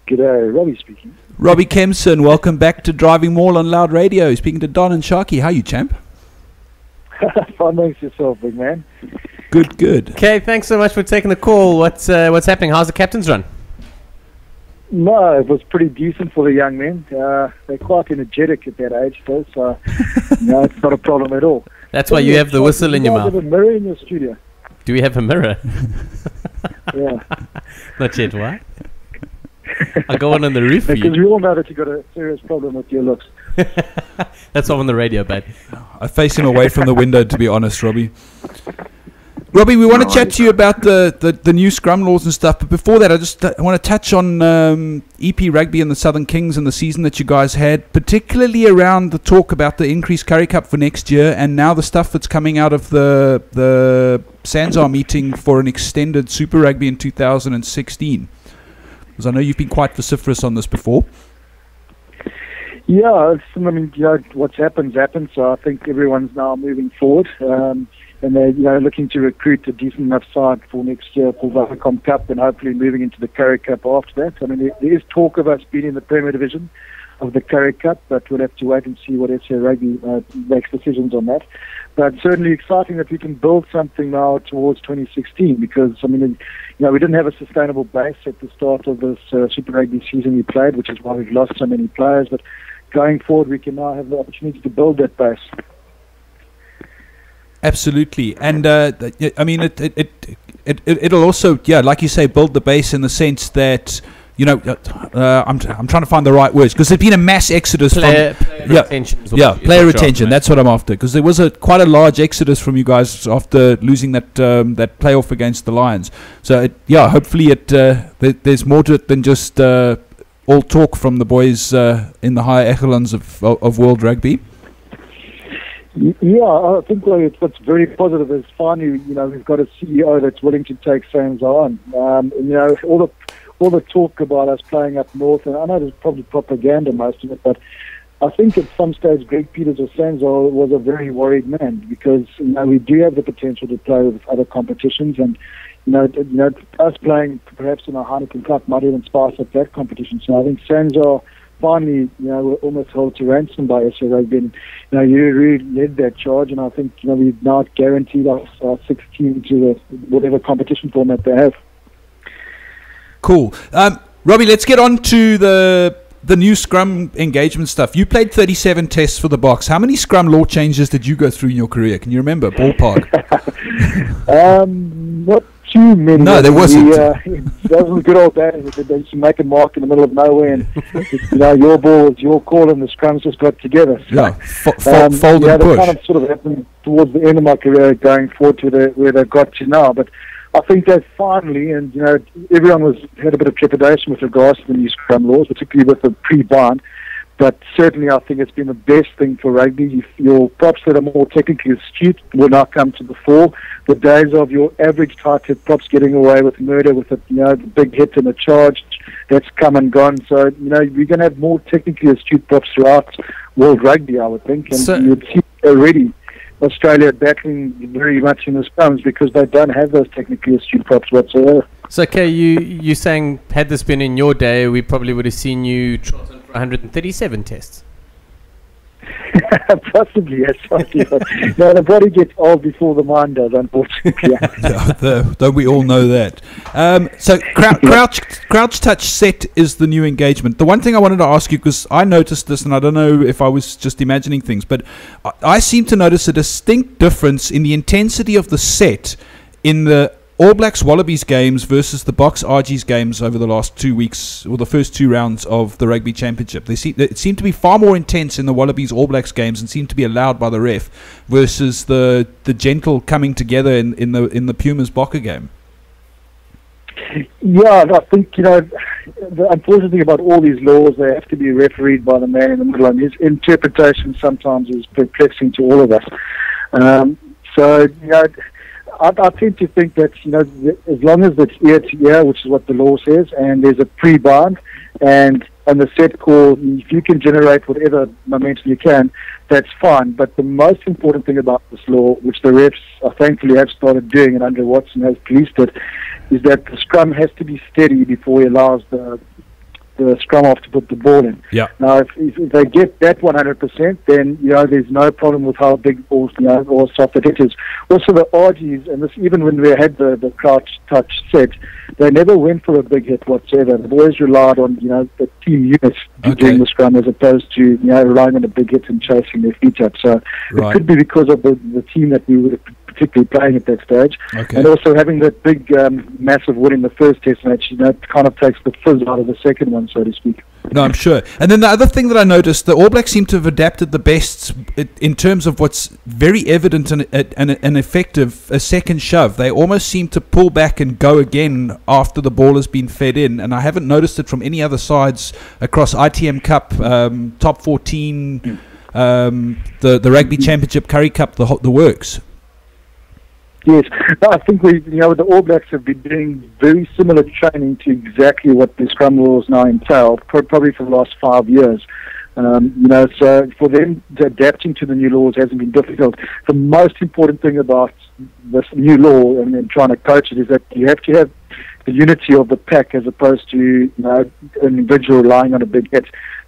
G'day, Robbie speaking. Robbie Kempson, welcome back to Driving Maul on Loud Radio. Speaking to Don and Sharky. How are you, champ? Fine, thanks yourself, big man. Good, good. Okay, thanks so much for taking the call. What's happening? How's the captain's run? No, it was pretty decent for the young men. They're quite energetic at that age still, so no, it's not a problem at all. That's why you have the whistle in your mouth. Do you have a mirror in your studio? Do we have a mirror? Yeah. Not yet, why? I'll go on the roof for you. Because we all know that you've got a serious problem with your looks. That's all on the radio, bud. I face him away from the window, to be honest, Robbie. Robbie, we want to chat to you about the new scrum laws and stuff, but before that, I want to touch on EP Rugby and the Southern Kings and the season that you guys had, particularly around the talk about the increased Currie Cup for next year, and now the stuff that's coming out of the Sanzar meeting for an extended Super Rugby in 2016. Because I know you've been quite vociferous on this before. Yeah, what's happened. So I think everyone's now moving forward. And they're looking to recruit a decent enough side for next year for the Vodacom Cup and hopefully moving into the Currie Cup after that. I mean, there is talk of us being in the Premier Division of the Currie Cup, but we'll have to wait and see what SA Rugby makes decisions on that. But certainly exciting that we can build something now towards 2016 because, we didn't have a sustainable base at the start of this Super Rugby season we played, which is why we've lost so many players. But going forward, we can now have the opportunity to build that base. Absolutely, and it'll also, like you say, build the base in the sense that I'm trying to find the right words because there's been a mass exodus player retention. Player retention. That's what I'm after because there was quite a large exodus from you guys after losing that playoff against the Lions. So hopefully there's more to it than just all talk from the boys in the higher echelons of world rugby. Yeah, I think what's very positive is finally, we've got a CEO that's willing to take Sanzar on. All the talk about us playing up north, and I know there's probably propaganda most of it, but I think at some stage Greg Peters or Sanzar was a very worried man because we do have the potential to play with other competitions, and us playing perhaps in a Heineken Cup might even spice up that competition. So I think Sanzar finally, we're almost held to ransom by SA Rugby. And, you really led that charge, and I think, we've now guaranteed our 16 to whatever competition format they have. Cool. Robbie, let's get on to the new scrum engagement stuff. You played 37 tests for the Boks. How many scrum law changes did you go through in your career? Can you remember? Ballpark. Not too many. No, there wasn't. That was a good old days. They used to make a mark in the middle of nowhere, and your ball was your call, and the scrums just got together. So, yeah, fold and push. That kind of sort of happened towards the end of my career, going forward to where they've got to now. But I think that finally, and everyone had a bit of trepidation with regards to the new scrum laws, particularly with the pre-bind. But certainly I think it's been the best thing for rugby. Your props that are more technically astute will now come to the fore. The days of your average tight-head props getting away with murder with the big hit and a charge, that's come and gone. So, we're going to have more technically astute props throughout world rugby, I would think. And you'd see already Australia battling very much in the scrums because they don't have those technically astute props whatsoever. So, okay, you saying had this been in your day, we probably would have seen you trot on for 137 tests. Possibly, yes. No, the body gets old before the mind does, unfortunately. Don't we all know that? So crouch touch set is the new engagement. The one thing I wanted to ask you, because I noticed this, and I don't know if I was just imagining things, but I seem to notice a distinct difference in the intensity of the set in the All Blacks Wallabies games versus the Boks RG's games over the last 2 weeks, or the first two rounds of the Rugby Championship. It seemed to be far more intense in the Wallabies All Blacks games and seemed to be allowed by the ref versus the gentle coming together in the Pumas Bokke game. Yeah, I think, the unfortunate thing about all these laws, they have to be refereed by the man in the middle, and his interpretation sometimes is perplexing to all of us. I tend to think that, as long as it's ear to ear, which is what the law says, and there's a pre-bind, and on the set call, if you can generate whatever momentum you can, that's fine. But the most important thing about this law, which the refs thankfully have started doing, and Andre Watson has policed it, is that the scrum has to be steady before he allows the the scrum half to put the ball in. Yeah. Now, if they get that 100%, then there's no problem with how big balls or soft it is. Also, the RGs, and this even when we had the crouch touch set, they never went for a big hit whatsoever. They've always relied on the team units doing the scrum as opposed to relying on a big hit and chasing their feet up. So it could be because of the team that we were particularly playing at that stage, and also having that big massive win in the first test match, kind of takes the fizz out of the second one, so to speak. No, I'm sure. And then the other thing that I noticed, the All Blacks seem to have adapted the best in terms of what's very evident and effective, a second shove. They almost seem to pull back and go again after the ball has been fed in, and I haven't noticed it from any other sides across ITM Cup, Top 14, the Rugby Championship, Currie Cup, the works. Yes, I think the All Blacks have been doing very similar training to exactly what the scrum rules now entail, probably for the last 5 years. So for them, adapting to the new laws hasn't been difficult. The most important thing about this new law and then trying to coach it is that you have to have the unity of the pack as opposed to an individual relying on a big hit.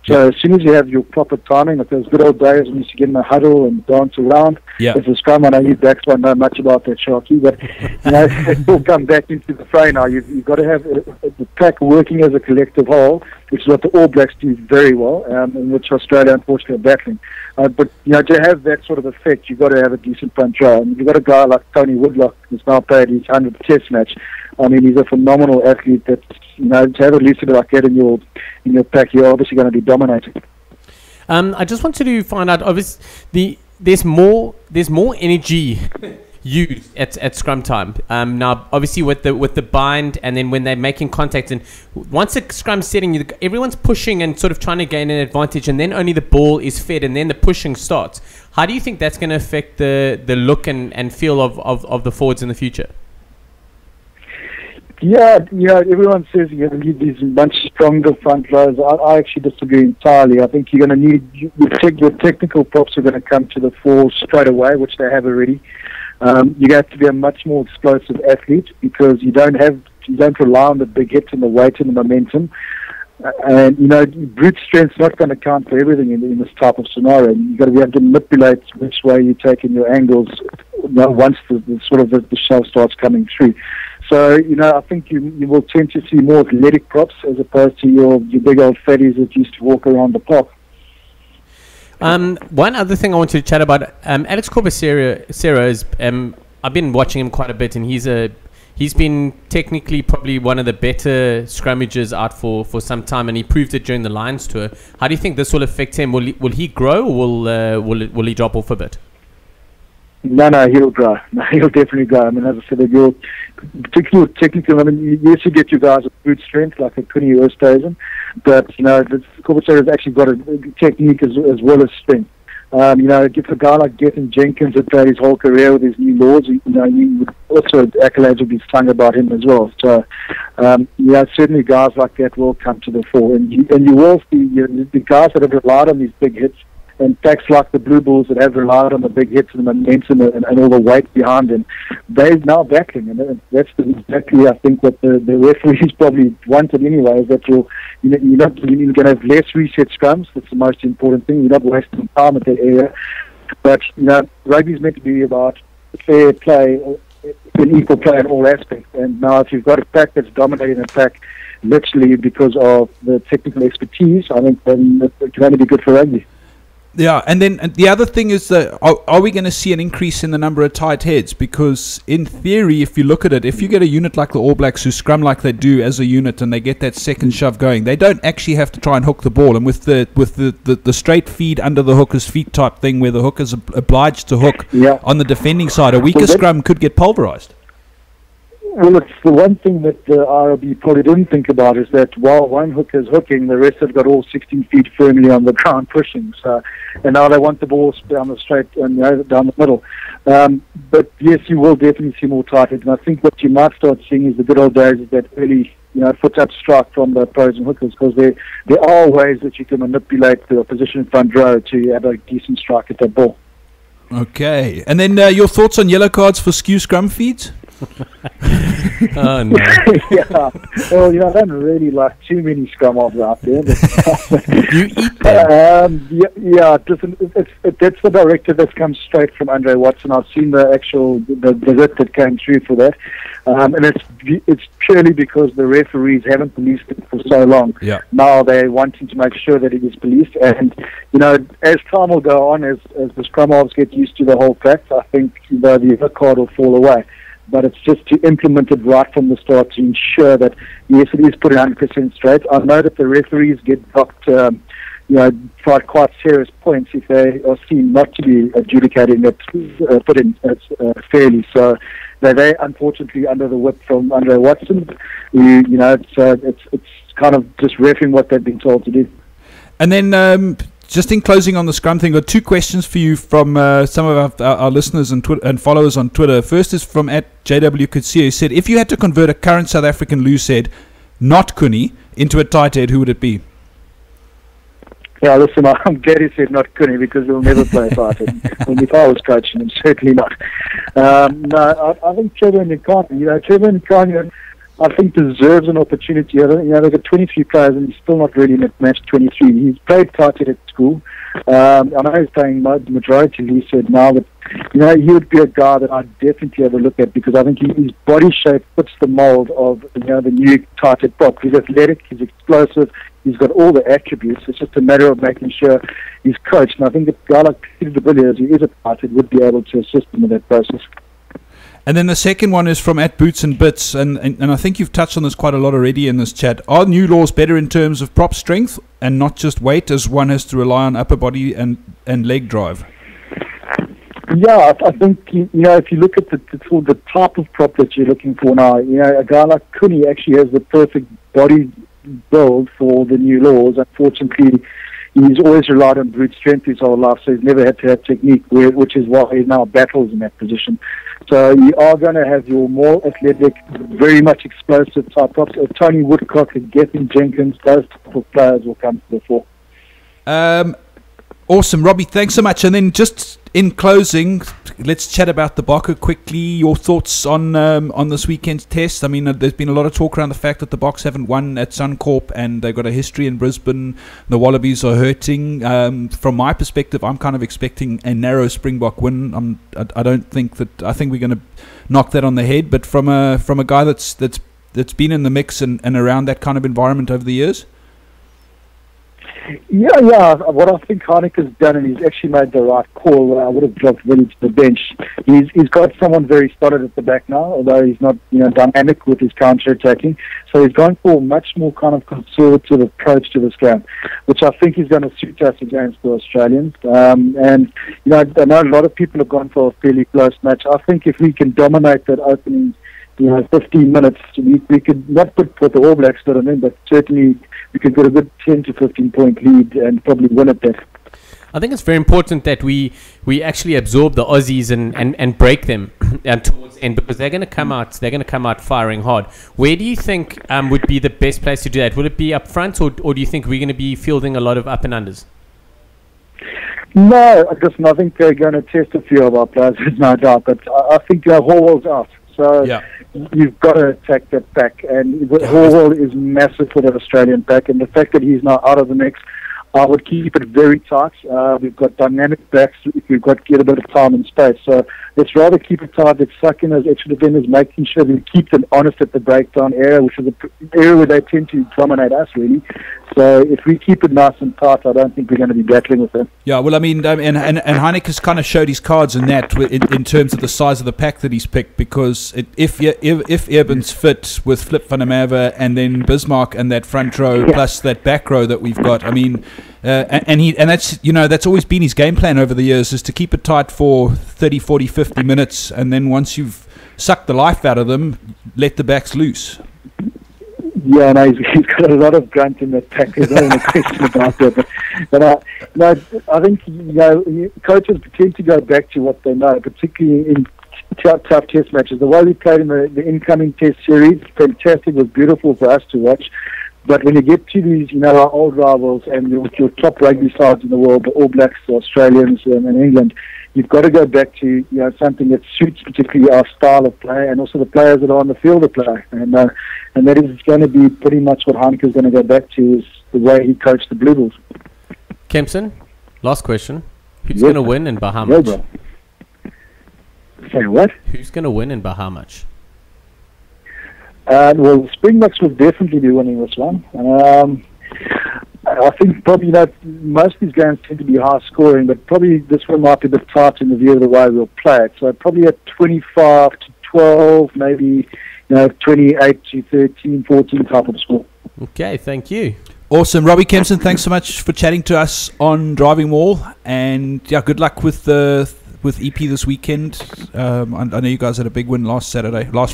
So as soon as you have your proper timing, like those good old days when you used to get in a huddle and dance around, as a scrum, I know you backs won't know much about that, Sharky, but it will come back into the fray now. You've got to have the pack working as a collective whole, which is what the All Blacks do very well, in which Australia unfortunately are battling. But to have that sort of effect, you've got to have a decent front row. And you've got a guy like Tony Woodlock who's now played his 100th Test match. I mean, he's a phenomenal athlete that, to have a lucid like that in your pack, you're obviously going to be dominating. I just wanted to find out, obviously, there's more energy used at scrum time. Now, obviously, with the bind, and then when they're making contact, and once a scrum's setting, everyone's pushing and sort of trying to gain an advantage, and then only the ball is fed, and then the pushing starts. How do you think that's going to affect the look and feel of the forwards in the future? Yeah, everyone says you're going to need these much stronger front rows. I actually disagree entirely. I think you're going to need your technical props are going to come to the fore straight away, which they have already. You have to be a much more explosive athlete because you don't rely on the big hits and the weight and the momentum. And brute strength's not going to count for everything in this type of scenario. You've got to be able to manipulate which way you take in your angles once the shell starts coming through. So, I think you will tend to see more athletic props as opposed to your big old fatties that used to walk around the park. One other thing I wanted to chat about, Alex Corbicero is, I've been watching him quite a bit, and he's been technically probably one of the better scrummagers out for some time, and he proved it during the Lions tour. How do you think this will affect him? Will he grow, or will he drop off a bit? No, he'll grow. No, he'll definitely grow. I mean, as I said, you're particularly technical. I mean, yes, you get your guys with brute strength like a Quinny Oosthuizen, but Corbicero has actually got a technique as well as strength. If a guy like Gethin Jenkins had played his whole career with his new laws, you would also accolades would be sung about him as well. So, certainly guys like that will come to the fore, and you will see the guys that have relied on these big hits. And packs like the Blue Bulls that have relied on the big hits and the momentum and all the weight behind them, they're now battling, and that's exactly, I think, what the referees probably wanted anyway. Is that you're going to have less reset scrums. That's the most important thing. You're not wasting time at that area. But rugby is meant to be about fair play, and equal play in all aspects. And now, if you've got a pack that's dominating a pack, literally because of the technical expertise, I think then it can only be good for rugby. Yeah, and then the other thing is that are we going to see an increase in the number of tight heads? Because in theory, if you look at it, if you get a unit like the All Blacks who scrum like they do as a unit and they get that second shove going, they don't actually have to try and hook the ball. And with the straight feed under the hooker's feet type thing where the hooker's obliged to hook on the defending side, a weaker scrum could get pulverized. Well, it's the one thing that the ROB probably didn't think about is that while one hooker's hooking, the rest have got all 16 feet firmly on the ground pushing. So, and now they want the ball down the straight and down the middle. But yes, you will definitely see more tight heads. And I think what you might start seeing is the good old days is that early, foot up strike from the opposing hookers, because there are ways that you can manipulate the opposition front row to have a decent strike at that ball. Okay, and then your thoughts on yellow cards for skew scrum feeds? Oh no! Yeah, well, I don't really like too many scrum halves out there. You eat them. That's the directive that's come straight from Andre Watson. I've seen the actual the writ that came through for that, and it's purely because the referees haven't policed it for so long. Yeah. Now they're wanting to make sure that it is policed, and as time will go on, as the scrum halves get used to the whole practice, I think the other card will fall away. But it's just to implement it right from the start to ensure that, yes, it is put 100% straight. I know that the referees get docked, for quite serious points if they are seen not to be adjudicating it, put in fairly. So they're unfortunately under the whip from Andre Watson. It's kind of just refereeing what they've been told to do. And then just in closing on the scrum thing, I've got two questions for you from some of our listeners and followers on Twitter. First is from @JW Kutsia, who said, if you had to convert a current South African loose head, not Cooney, into a tight head, who would it be? Yeah, listen, I'm glad he said not Cooney, because we'll never play tight head. And if I was coaching him, certainly not. No, I think Trevor Nkani, Trevor Nkani, I think deserves an opportunity. They've got 23 players and he's still not really in match 23. He's played tight at school. I know he's playing the majority of he said now, but he would be a guy that I'd definitely have a look at, because I think his body shape fits the mould of the new tight head prop. He's athletic, he's explosive, he's got all the attributes. It's just a matter of making sure he's coached. And I think a guy like Peter de Villiers, who is a tight head, would be able to assist him in that process. And then the second one is from @Boots and Bits, and I think you've touched on this quite a lot already in this chat. Are new laws better in terms of prop strength and not just weight, as one has to rely on upper body and leg drive? Yeah, I think, if you look at the type of prop that you're looking for now, a guy like Cooney actually has the perfect body build for the new laws. Unfortunately, he's always relied on brute strength his whole life, so he's never had to have technique, which is why he now battles in that position. So you are going to have your more athletic, very much explosive type props. Tony Woodcock and Gethin Jenkins, those type of players will come to the fore. Awesome, Robbie, thanks so much. And then just in closing, let's chat about the Bokke quickly. Your thoughts on this weekend's test? I mean, there's been a lot of talk around the fact that the Boks haven't won at Suncorp, and they've got a history in Brisbane. The Wallabies are hurting. From my perspective, I'm kind of expecting a narrow Springbok win. I don't think that. I think we're going to knock that on the head. But from a guy that's been in the mix and around that kind of environment over the years. Yeah. What I think Heineke's done, and he's actually made the right call. I would have dropped Willie to the bench. He's got someone very solid at the back now, although he's not dynamic with his counter-attacking. So he's gone for a much more kind of conservative approach to this game, which I think is going to suit us against the Australians. And I know a lot of people have gone for a fairly close match. I think if we can dominate that opening 15 minutes, we could not put what the All Blacks got on them, but certainly we could get a good 10 to 15 point lead and probably win it there. I think it's very important that we actually absorb the Aussies and break them towards the end, because they're going to come out firing hard. Where do you think would be the best place to do that? Would it be up front, or do you think we're going to be fielding a lot of up and unders? No, I think they're going to test a few of our players, there's no doubt, but I think Horwell's out. So you've got to attack that back, and Horwell is massive for the Australian back, and the fact that he's now out of the mix, I would keep it very tight. We've got dynamic backs. We've got to get a bit of time and space. So let's rather keep it tight. Let's suck in those extra defenders, making sure we keep them honest at the breakdown area, which is an area where they tend to dominate us, really. So if we keep it nice and tight, I don't think we're going to be battling with them. Yeah, well, I mean, and Heineke's kind of showed his cards in that, in terms of the size of the pack that he's picked, because if Eben's fit with Flip van der Merwe and then Bismarck and that front row plus that back row that we've got, I mean, and that's always been his game plan over the years, is to keep it tight for 30, 40, 50 minutes, and then once you've sucked the life out of them, let the backs loose. Yeah, no, he's got a lot of grunt in that pack. There's no question about that. But I think coaches tend to go back to what they know, particularly in tough test matches. The way we played in the incoming test series, fantastic, was beautiful for us to watch. But when you get to these, our old rivals and your top rugby sides in the world, the All Blacks, the Australians, and England, you've got to go back to something that suits particularly our style of play and also the players that are on the field of play. And that is going to be pretty much what Heineke is going to go back to, is the way he coached the Blue Bulls. Kempson, last question. Who's going to win and by how much? Bro. Say what? Who's going to win and by how much? Well, the Springboks will definitely be winning this one. I think probably most of these games tend to be high scoring, but probably this one might be a bit tight in the view of the way we'll play it. So probably a 25-12, maybe 28-13, 14 type of score. Okay, thank you. Awesome. Robbie Kempson, thanks so much for chatting to us on Driving Maul. And yeah, good luck with EP this weekend. I know you guys had a big win last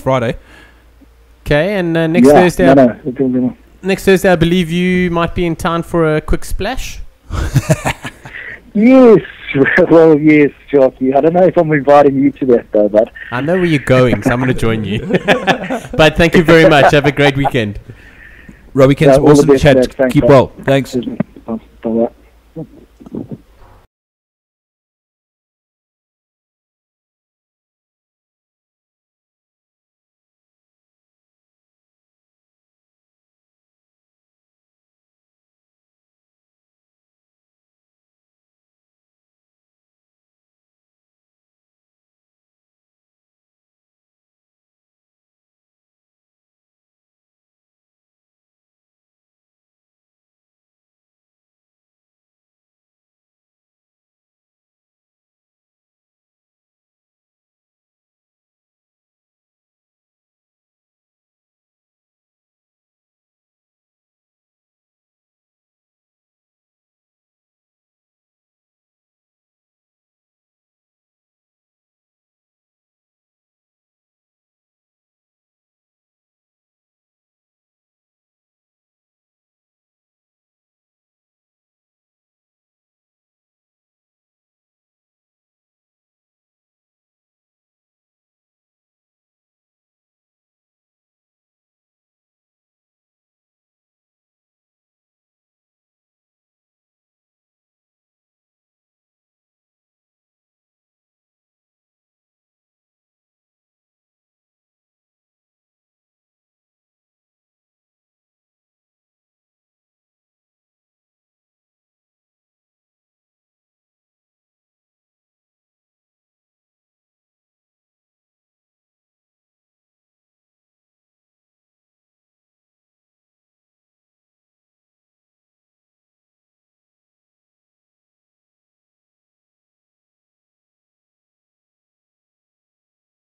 Friday. Okay, and next Thursday, I believe you might be in town for a quick splash. Yes, well, yes, Jockey. I don't know if I'm inviting you to that, though, but I know where you're going, so I'm going to join you. But thank you very much. Have a great weekend. Robbie Kempson, awesome chat. Keep well. Thanks. Bye-bye.